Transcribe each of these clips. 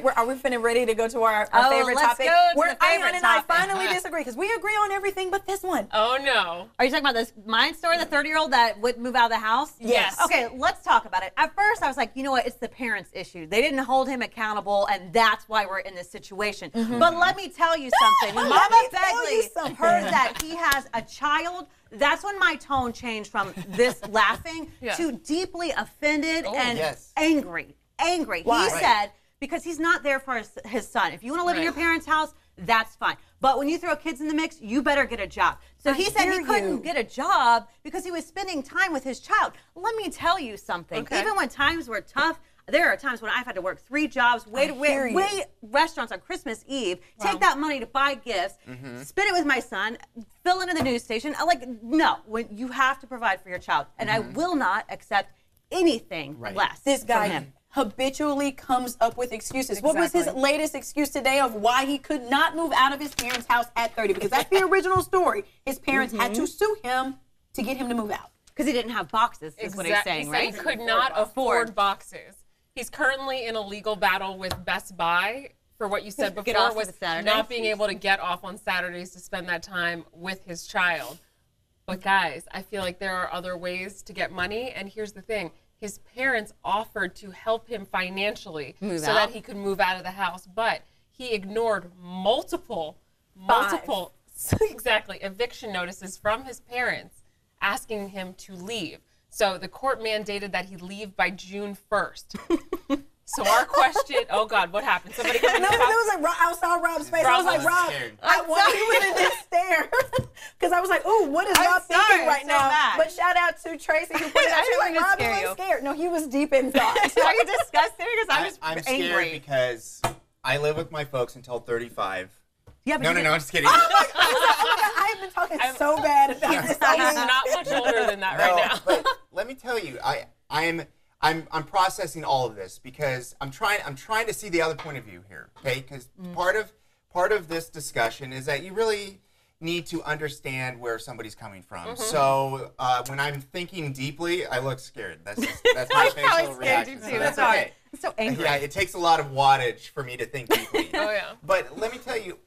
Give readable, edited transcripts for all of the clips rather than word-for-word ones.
Are we finna ready to go to our favorite topic? Where Ayan and I finally disagree because we agree on everything but this one. Oh no. Are you talking about this mine story, the 30-year-old that wouldn't move out of the house? Yes. Okay, let's talk about it. At first, I was like, you know what? It's the parents' issue. They didn't hold him accountable, and that's why we're in this situation. But let me tell you something. When Mama Begley heard that he has a child, that's when my tone changed from this laughing to deeply offended and angry. Why? He said, because he's not there for his son. If you want to live in your parents' house, that's fine. But when you throw kids in the mix, you better get a job. So he said he couldn't get a job because he was spending time with his child. Let me tell you something. Even when times were tough, there are times when I've had to work 3 jobs, wait restaurants on Christmas Eve, take that money to buy gifts, spend it with my son, fill into the news station. No, you have to provide for your child. And I will not accept anything less. This guy from him habitually comes up with excuses. What was his latest excuse today of why he could not move out of his parents' house at 30? Because that's the original story. His parents had to sue him to get him to move out. Because he didn't have boxes, is what he's saying, right? He could not afford boxes. He's currently in a legal battle with Best Buy for what you said before, was not being able to get off on Saturdays to spend that time with his child. But guys, I feel like there are other ways to get money, and here's the thing. His parents offered to help him financially so that he could move out of the house, but he ignored multiple eviction notices from his parents asking him to leave. So the court mandated that he leave by June 1st. So our question, oh God, what happened? Somebody come in the house? No, it was like I saw Rob's face. I was like, Rob, I want you to just stare. Because I was like, ooh, what is Rob thinking right now? But shout out to Tracy who pointed out, she was like, Rob, you look scared. No, he was deep in thought. Are you disgusted? Because I'm scared because I live with my folks until 35. Yeah, no, I'm just kidding. Oh my God, I have been talking so bad about this. He's not much older than that right now. But let me tell you, I'm processing all of this because I'm trying to see the other point of view here, okay? Because part of this discussion is that you really need to understand where somebody's coming from. So when I'm thinking deeply, I look scared. That's my facial reaction. So that's okay. I'm so angry. Yeah, it takes a lot of wattage for me to think deeply. Oh yeah. But let me tell you,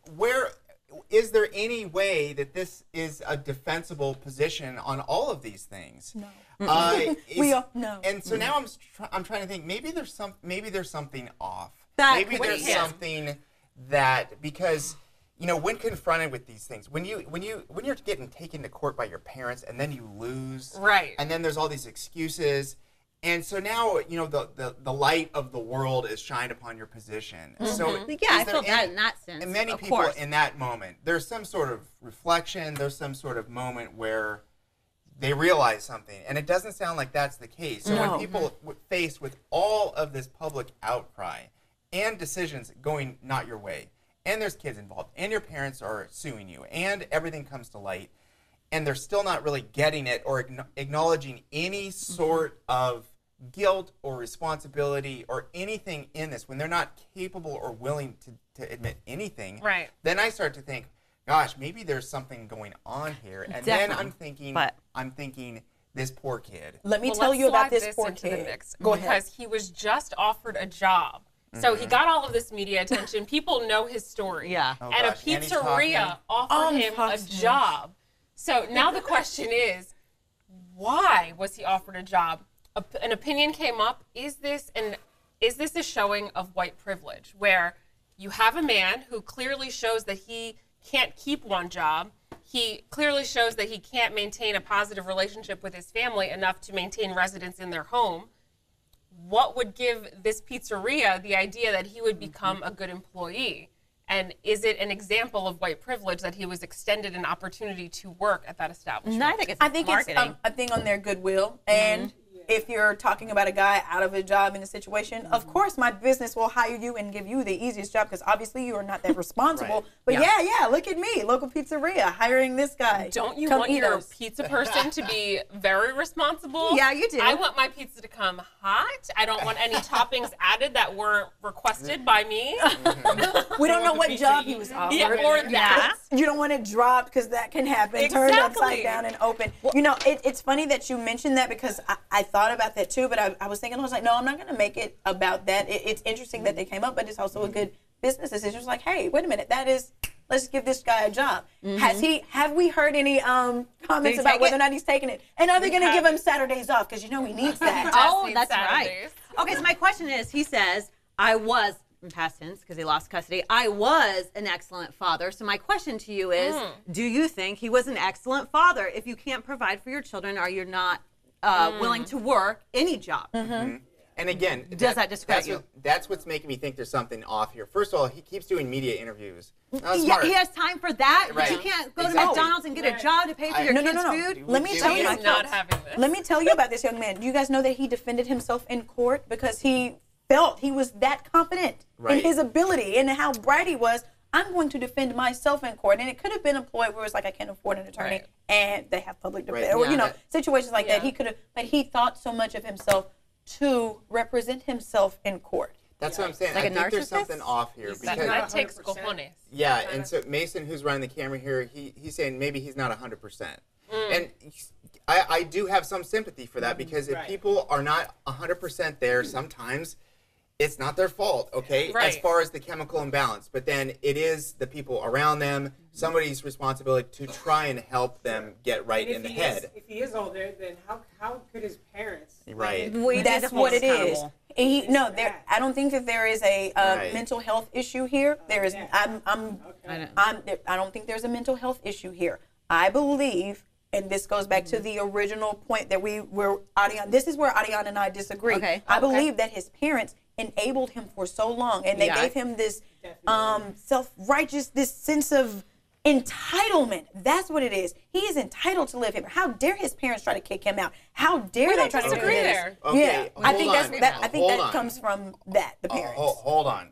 is there any way that this is a defensible position on all of these things? No. No. And so now I'm trying to think. Maybe there's something off. Maybe there's something that, because when confronted with these things, when you're getting taken to court by your parents and then you lose, and then there's all these excuses. And so now, the light of the world is shined upon your position. So I feel that in that sense. And many people in that moment, there's some sort of reflection, there's some sort of moment where they realize something. And it doesn't sound like that's the case. So when people faced with all of this public outcry and decisions going not your way, and there's kids involved, and your parents are suing you, and everything comes to light, and they're still not really getting it or acknowledging any sort of guilt or responsibility or anything in this, when they're not capable or willing to admit anything, then I start to think, gosh, maybe there's something going on here. And then I'm thinking this poor kid. Let me tell you about this poor kid. The mix, because he was just offered a job. So he got all of this media attention. People know his story. Yeah. Oh, and a pizzeria offered him a job. So now the question is, why was he offered a job? An opinion came up. Is this a showing of white privilege, where you have a man who clearly shows that he can't keep one job? He clearly shows that he can't maintain a positive relationship with his family enough to maintain residence in their home. What would give this pizzeria the idea that he would become a good employee? And is it an example of white privilege that he was extended an opportunity to work at that establishment? No, I think it's a thing on their goodwill. And if you're talking about a guy out of a job in a situation, of course my business will hire you and give you the easiest job because obviously you are not that responsible. But yeah, look at me, local pizzeria, hiring this guy. Don't you want your pizza person to be very responsible? Yeah, you do. I want my pizza to come hot. I don't want any toppings added that weren't requested by me. We don't know what job he was offered. Yeah, or that. You don't want it dropped because that can happen. Turned upside down and open. Well, it's funny that you mentioned that because I thought about that too, but I was thinking, I was like, no, I'm not going to make it about that. It's interesting that they came up, but it's also a good business decision. It's like, hey, wait a minute, let's give this guy a job. Have we heard any comments about whether or not he's taking it? And are they going to give him Saturdays off? Because you know he needs that. Oh, that's right. Okay, so my question is, he says, I was, in past tense, because he lost custody, I was an excellent father. So my question to you is, do you think he was an excellent father? If you can't provide for your children, or you're not willing to work any job? And again, does that describe you? That's what's making me think there's something off here. First of all, he keeps doing media interviews. Yeah, he has time for that, but you can't go to McDonald's and get a job to pay for your kids' food. Let me tell you, let me tell you about this young man. Do you guys know that he defended himself in court because he felt he was that confident in his ability and how bright he was? I'm going to defend myself in court. And it could have been employed where it's like, I can't afford an attorney and they have public defense, or, you know, situations like that. He could have, but he thought so much of himself to represent himself in court. That's what I'm saying. Like I think there's something off here. Because that takes cojones. Yeah, and so Mason, who's running the camera here, he's saying maybe he's not 100%. And I do have some sympathy for that, because if people are not 100% there, sometimes it's not their fault, okay, as far as the chemical imbalance. But then it is the people around them, somebody's responsibility to try and help them get right in the head. If he is older, then how could his parents? That's what it is. I don't think that there is a mental health issue here. There is. I don't think there's a mental health issue here. I believe, and this goes back to the original point that this is where Adiana and I disagree. I believe that his parents enabled him for so long, and they gave him this self-righteous, this sense of entitlement. That's what it is. He is entitled to live here. How dare his parents try to kick him out? How dare they try to do this? Okay, I think that comes from the parents. Hold on.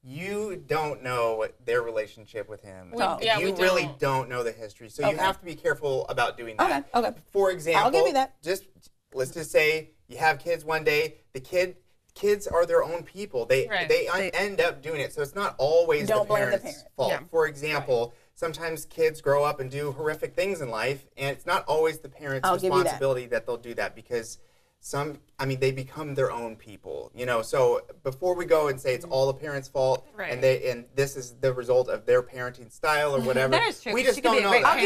You don't know their relationship with him. You really don't know the history, so you have to be careful about doing that. Okay. For example, I'll give you that. Let's just say you have kids one day. Kids are their own people. They end up doing it, so it's not always the parents' fault. Yeah. For example, sometimes kids grow up and do horrific things in life, and it's not always the parents' responsibility that they'll do that, because they become their own people, you know. So before we go and say it's all the parents' fault, and this is the result of their parenting style or whatever, that is true. We just don't know that. I'll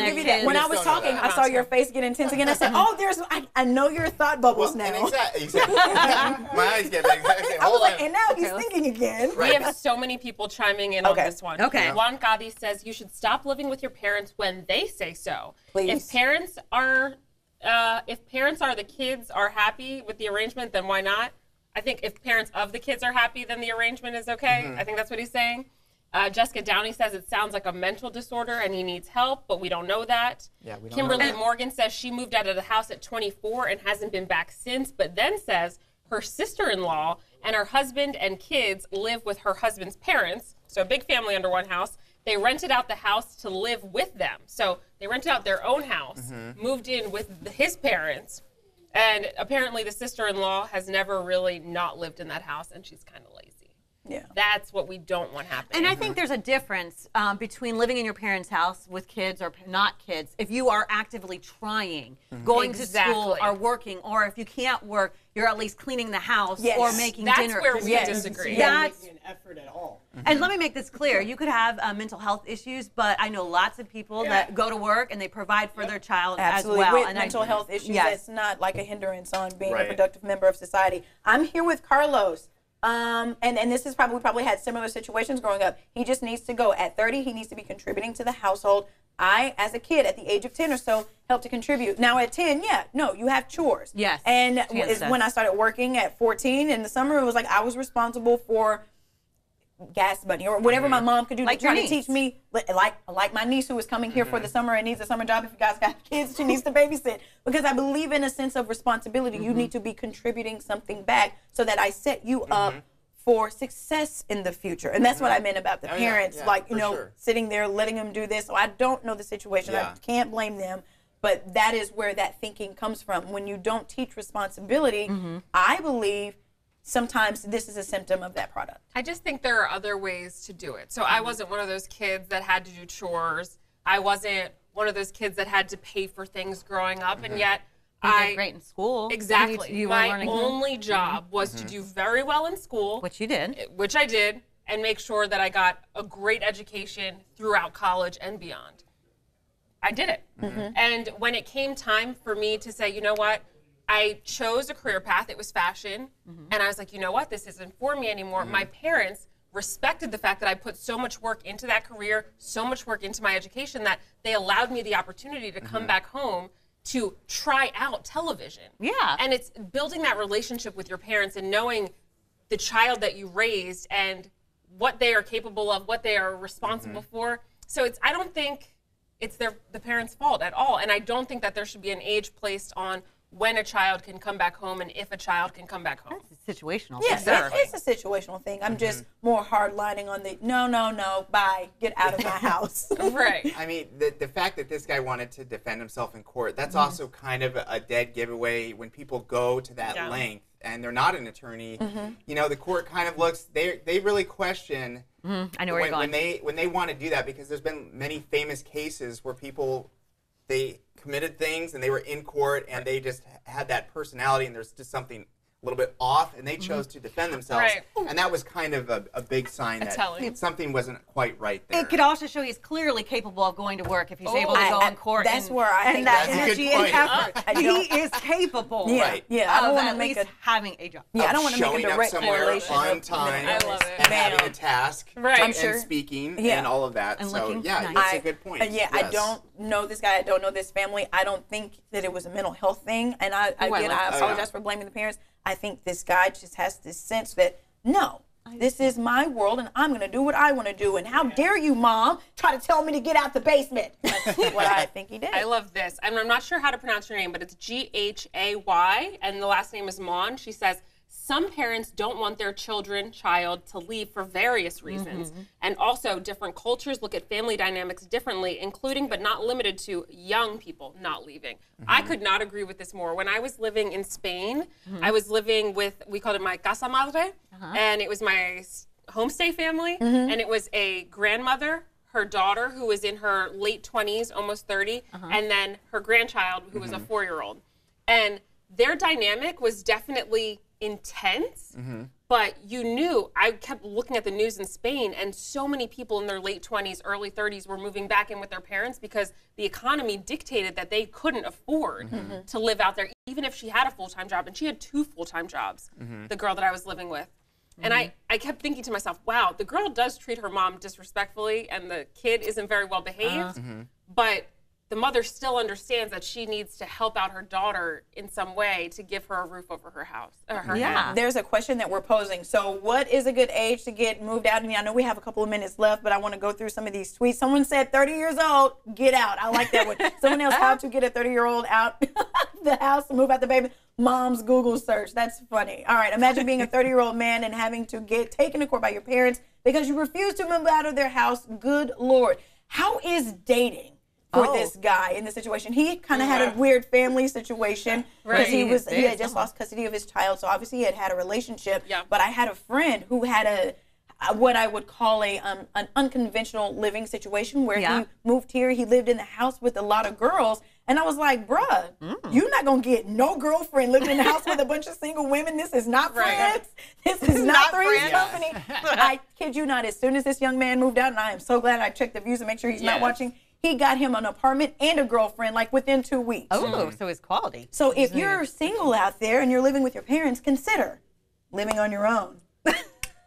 give you that. When I was talking, I saw your face get intense again. I said, I know your thought bubbles now. Exactly. My eyes get big. Hold on. And now he's thinking again. We have so many people chiming in on this one. Juan Gabi says you should stop living with your parents when they say so. Please. If parents are the kids are happy with the arrangement, then why not? I think if parents of the kids are happy, then the arrangement is okay. I think that's what he's saying. Jessica Downey says it sounds like a mental disorder and he needs help, but we don't know that. Yeah, we don't Kimberly know. Morgan says she moved out of the house at 24 and hasn't been back since, but then says her sister-in-law and her husband and kids live with her husband's parents, so a big family under one house. They rented out the house to live with them. So they rented out their own house, moved in with his parents, and apparently the sister-in-law has never really not lived in that house, and she's kind of lazy. Yeah. That's what we don't want happening. And I think there's a difference between living in your parents' house with kids or not kids. If you are actively trying, going to school or working, or if you can't work, you're at least cleaning the house or making dinner. That's where we disagree. That's an effort at all. And let me make this clear. You could have mental health issues, but I know lots of people that go to work and they provide for their child as well. With and mental health issues, that's not like a hindrance on being a productive member of society. I'm here with Carlos. And this is probably had similar situations growing up. He just needs to go. At 30, he needs to be contributing to the household. I, as a kid, at the age of 10 or so, helped to contribute. Now at 10, you have chores. Yes. And when I started working at 14 in the summer, it was like I was responsible for gas money or whatever my mom could do to try to teach me, like my niece who was coming here for the summer and needs a summer job. If you guys got kids, she needs to babysit, because I believe in a sense of responsibility. You need to be contributing something back so that I set you up for success in the future. And that's what I meant about the parents, sitting there letting them do this. So I don't know the situation. I can't blame them. But that is where that thinking comes from. When you don't teach responsibility, I believe sometimes this is a symptom of that product. I just think there are other ways to do it. So I wasn't one of those kids that had to do chores. I wasn't one of those kids that had to pay for things growing up. And yet You did great in school. Exactly. You My only job was to do very well in school. Which you did. Which I did, and make sure that I got a great education throughout college and beyond. I did it. And when it came time for me to say, you know what, I chose a career path. It was fashion. And I was like, you know what, this isn't for me anymore. My parents respected the fact that I put so much work into that career, so much work into my education, that they allowed me the opportunity to come back home to try out television. Yeah. And it's building that relationship with your parents and knowing the child that you raised and what they are capable of, what they are responsible for. So I don't think it's the parents' fault at all. And I don't think that there should be an age placed on when a child can come back home and if a child can come back home. That's situational. Yes, it's a situational thing. I'm just more hardlining on the no, bye, get out of my house. Right. I mean, the fact that this guy wanted to defend himself in court, that's also kind of a dead giveaway when people go to that length and they're not an attorney. You know, the court kind of looks, they really question I know where you're going. when they want to do that, because there's been many famous cases where people, they committed things and they were in court and they just had that personality and there's just something a little bit off and they chose to defend themselves. Right. And that was kind of a big sign that something wasn't quite right there. It could also show he's clearly capable of going to work if he's able to go in court. That's where I think that that's a energy good and point. effort. He is capable. Right. Yeah, I don't want at to make least having a job. I don't want to make showing a up direct somewhere correlation. on time I love it. and having a task Right. I'm sure. and speaking Yeah. and all of that. And So looking yeah, nice. that's a good point. I Yes. don't know this guy. I don't know this family. I don't think that it was a mental health thing. And I apologize for blaming the parents. I think this guy just has this sense that, no, this is my world and I'm going to do what I want to do. And how dare you, Mom, try to tell me to get out the basement? That's what I think he did. I love this. And I'm not sure how to pronounce your name, but it's Ghay, and the last name is Mon. She says, some parents don't want their child to leave for various reasons. And also, different cultures look at family dynamics differently, including but not limited to young people not leaving. I could not agree with this more. When I was living in Spain, I was living with, we called it my casa madre, and it was my homestay family, and it was a grandmother, her daughter, who was in her late 20s, almost 30, and then her grandchild, who was a 4-year-old. And their dynamic was definitely intense, but you knew, I kept looking at the news in Spain and so many people in their late 20s, early 30s were moving back in with their parents because the economy dictated that they couldn't afford to live out there, even if she had a full-time job. And she had 2 full-time jobs, the girl that I was living with. And I kept thinking to myself, wow, the girl does treat her mom disrespectfully and the kid isn't very well behaved, but the mother still understands that she needs to help out her daughter in some way to give her a roof over her house, her head. There's a question that we're posing. So what is a good age to get moved out? And I know we have a couple of minutes left, but I want to go through some of these tweets. Someone said 30 years old, get out. I like that one. Someone else, how to get a 30-year-old out the house, move out the baby. Mom's Google search. That's funny. All right. Imagine being a 30-year-old man and having to get taken to court by your parents because you refuse to move out of their house. Good Lord. How is dating for this guy in this situation? He kind of had a weird family situation because he had just lost custody of his child, so obviously he had a relationship. But I had a friend who had what I would call an unconventional living situation where he moved here. He lived in the house with a lot of girls, and I was like, bruh, you're not gonna get no girlfriend living in the house with a bunch of single women. This is not Friends. This is not Three's Company. I kid you not. As soon as this young man moved out, and I am so glad I checked the views and make sure he's not watching, he got him an apartment and a girlfriend like within 2 weeks. Oh, so it's quality. So if you're single out there and you're living with your parents, consider living on your own.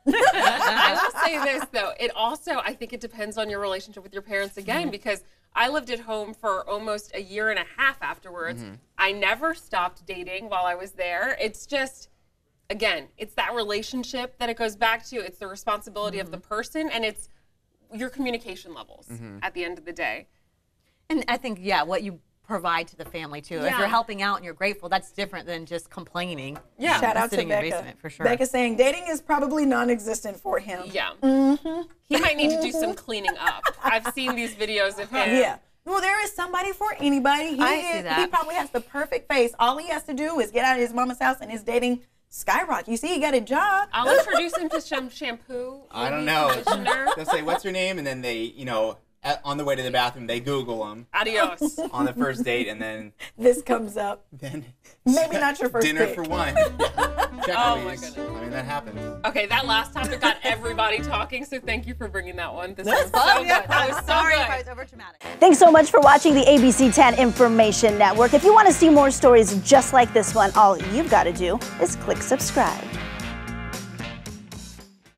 I will say this though, it also, I think it depends on your relationship with your parents again, because I lived at home for almost a year and a half afterwards. I never stopped dating while I was there. It's just, again, it's that relationship that it goes back to. It's the responsibility of the person, and it's your communication levels at the end of the day. And I think, what you provide to the family too. If you're helping out and you're grateful, that's different than just complaining. Shout out to sitting in Becca. the basement, for sure. Becca saying dating is probably non-existent for him. He might need to do some cleaning up. I've seen these videos of him. Well, there is somebody for anybody. I see that. He probably has the perfect face. All he has to do is get out of his mama's house and his dating skyrocket. You see, he got a job. I'll introduce him to some shampoo. I don't know. Conditioner. They'll say, what's her name? And then they, on the way to the bathroom, they Google them. Adios. On the first date, and then this comes up. Then maybe not your first dinner pick. for one. Check, Oh my please. goodness. I mean, that happens. Okay, that last topic got everybody talking, so thank you for bringing that one. This was so Oh, good. yeah, That was I'm so sorry good. if I was over dramatic. Thanks so much for watching the ABC 10 Information Network. If you want to see more stories just like this one, all you've got to do is click subscribe.